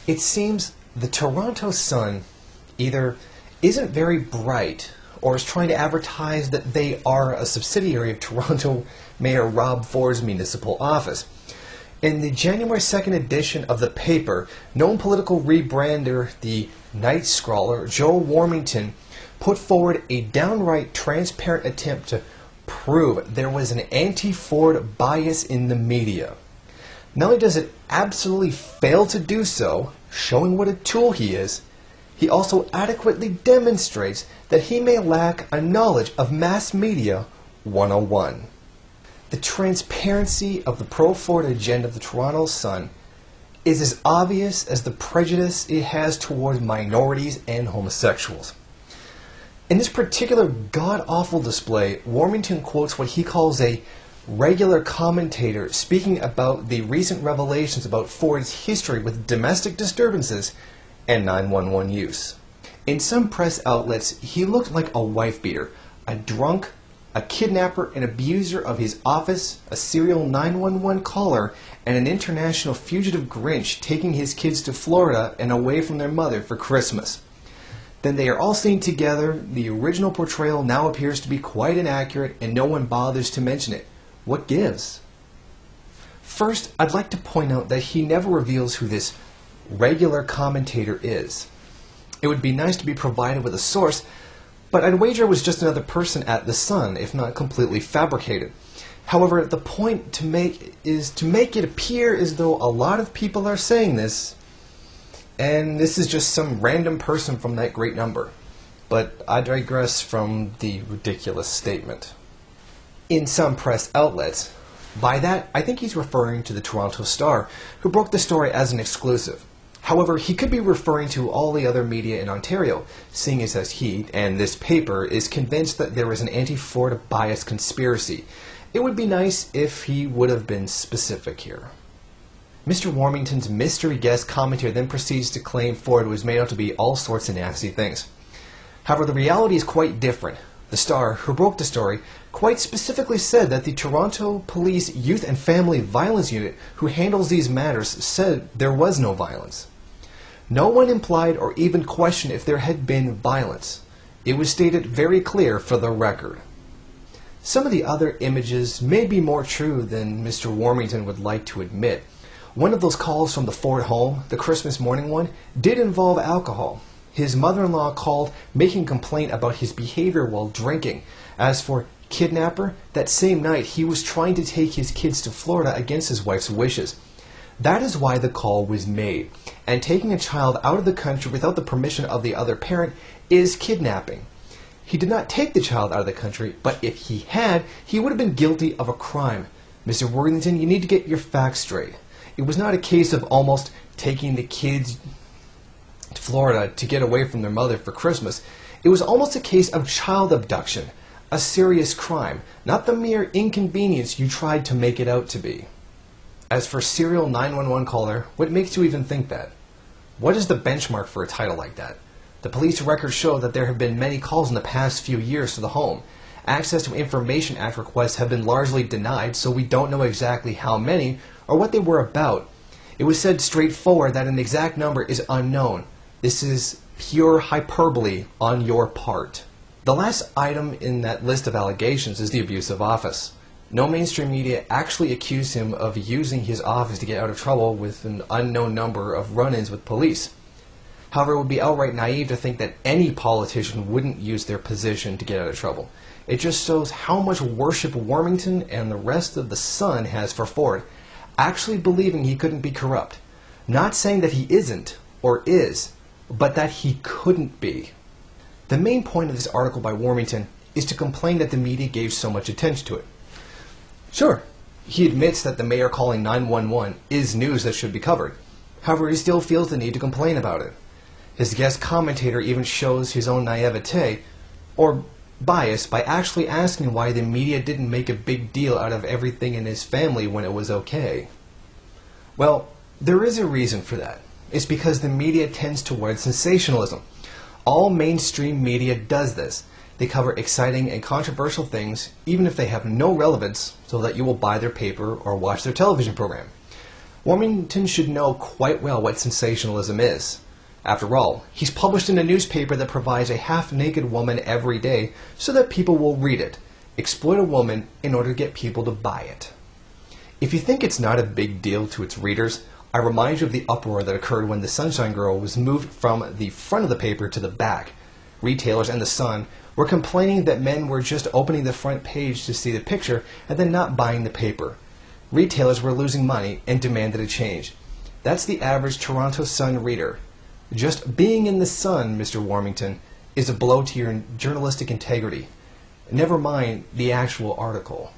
It seems the Toronto Sun either isn't very bright or is trying to advertise that they are a subsidiary of Toronto Mayor Rob Ford's municipal office. In the January 2nd edition of the paper, known political rebrander, the Night Scrawler, Joe Warmington, put forward a downright transparent attempt to prove there was an anti-Ford bias in the media. Not only does it absolutely fail to do so, showing what a tool he is, he also adequately demonstrates that he may lack a knowledge of mass media 101. The transparency of the pro-Ford agenda of the Toronto Sun is as obvious as the prejudice it has towards minorities and homosexuals. In this particular god-awful display, Warmington quotes what he calls a regular commentator speaking about the recent revelations about Ford's history with domestic disturbances and 911 use. In some press outlets, he looked like a wife-beater, a drunk, a kidnapper and abuser of his office, a serial 911 caller, and an international fugitive Grinch taking his kids to Florida and away from their mother for Christmas. Then they are all seen together. The original portrayal now appears to be quite inaccurate and no one bothers to mention it. What gives? First, I'd like to point out that he never reveals who this regular commentator is. It would be nice to be provided with a source, but I'd wager it was just another person at the Sun, if not completely fabricated. However, the point to make is to make it appear as though a lot of people are saying this, and this is just some random person from that great number. But I digress from the ridiculous statement. In some press outlets, by that I think he's referring to the Toronto Star, who broke the story as an exclusive. However, he could be referring to all the other media in Ontario, seeing as he, and this paper, is convinced that there is an anti-Ford bias conspiracy. It would be nice if he would have been specific here. Mr. Warmington's mystery guest commentator then proceeds to claim Ford was made out to be all sorts of nasty things. However, the reality is quite different. The Star, who broke the story, quite specifically said that the Toronto Police Youth and Family Violence Unit, who handles these matters, said there was no violence. No one implied or even questioned if there had been violence. It was stated very clear for the record. Some of the other images may be more true than Mr. Warmington would like to admit. One of those calls from the Ford home, the Christmas morning one, did involve alcohol. His mother-in-law called making complaint about his behavior while drinking. As for kidnapper, that same night he was trying to take his kids to Florida against his wife's wishes. That is why the call was made, and taking a child out of the country without the permission of the other parent is kidnapping. He did not take the child out of the country, but if he had, he would have been guilty of a crime. Mr. Worthington, you need to get your facts straight. It was not a case of almost taking the kids to Florida to get away from their mother for Christmas. It was almost a case of child abduction, a serious crime, not the mere inconvenience you tried to make it out to be. As for serial 911 caller, what makes you even think that? What is the benchmark for a title like that? The police records show that there have been many calls in the past few years to the home. Access to Information Act requests have been largely denied, so we don't know exactly how many or what they were about. It was said straightforward that an exact number is unknown. This is pure hyperbole on your part. The last item in that list of allegations is the abuse of office. No mainstream media actually accused him of using his office to get out of trouble with an unknown number of run-ins with police. However, it would be outright naive to think that any politician wouldn't use their position to get out of trouble. It just shows how much worship Warmington and the rest of the Sun has for Ford, actually believing he couldn't be corrupt. Not saying that he isn't, or is, but that he couldn't be. The main point of this article by Warmington is to complain that the media gave so much attention to it. Sure, he admits that the mayor calling 911 is news that should be covered. However, he still feels the need to complain about it. His guest commentator even shows his own naivete, or bias, by actually asking why the media didn't make a big deal out of everything in his family when it was okay. Well, there is a reason for that. It's because the media tends towards sensationalism. All mainstream media does this. They cover exciting and controversial things, even if they have no relevance, so that you will buy their paper or watch their television program. Warmington should know quite well what sensationalism is. After all, he's published in a newspaper that provides a half-naked woman every day so that people will read it, exploit a woman in order to get people to buy it. If you think it's not a big deal to its readers, I remind you of the uproar that occurred when the Sunshine Girl was moved from the front of the paper to the back. Retailers and the Sun were complaining that men were just opening the front page to see the picture and then not buying the paper. Retailers were losing money and demanded a change. That's the average Toronto Sun reader. Just being in the Sun, Mr. Warmington, is a blow to your journalistic integrity. Never mind the actual article.